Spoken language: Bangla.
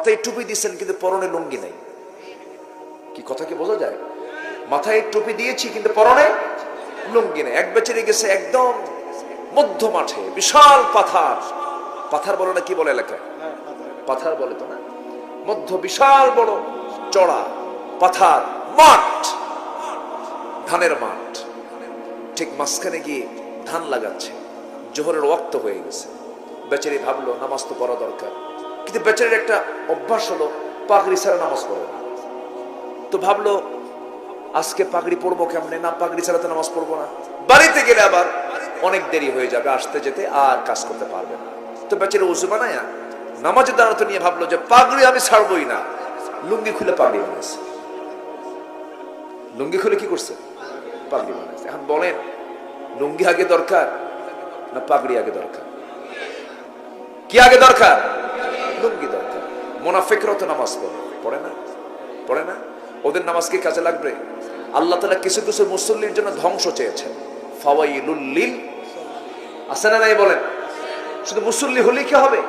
মাথায় টুপি দিয়েছেন কিন্তু পরনে লুঙ্গি নাই। কি কথা কি বোঝা যায়? মাথায় টুপি দিয়েছি কিন্তু পরনে লুঙ্গি নেই। এক বেচারি গেছে একদম মধ্য মাঠে, বিশাল পাথার, পাথার বলে না কি বলে এলাকায়, পাথার বলে তো না, মধ্য বিশাল বড় চড়া পাথার মাঠ, ধানের মাঠ, ঠিক মাঝখানে গিয়ে ধান লাগাচ্ছে, জোহরের ওয়াক্ত হয়ে গেছে। বেচারি ভাবলো নামাজ তো পড়া দরকার, কিন্তু বেচারির একটা অভ্যাস হলো পাগড়ি ছাড়া নামাজ পড়ে না। তো ভাবলো আজকে পাগড়ি পড়বো কেমনে, না পাগড়ি ছাড়া তো নামাজ পড়বো না, বাড়িতে গেলে আবার অনেক দেরি হয়ে যাবে, আসতে যেতে আর কাজ করতে পারবে না। তো বেচারি উজু বানায় নামাজের দাঁড়াতে নিয়ে ভাবলো যে পাগড়ি আমি ছাড়বই না, লুঙ্গি খুলে পাগড়ি বানাইছে। লুঙ্গি খুলে কি করছে? পাগড়ি বানাইছে। এখন বলেন লুঙ্গি আগে দরকার না পাগড়ি আগে দরকার? কি আগে দরকার? লুঙ্গি দরকার। মুনাফিকরা তো নামাজ পড়ে না, পড়ে না, ওদের নামাজ কি কাজে লাগবে? আল্লাহ তাআলা কিছু কিছু মুসল্লির জন্য ধ্বংস চেয়েছেন, ফাওয়াইলুল লিল, আছে না নাই বলেন? শুধু মুসল্লি হলেই কি হবে?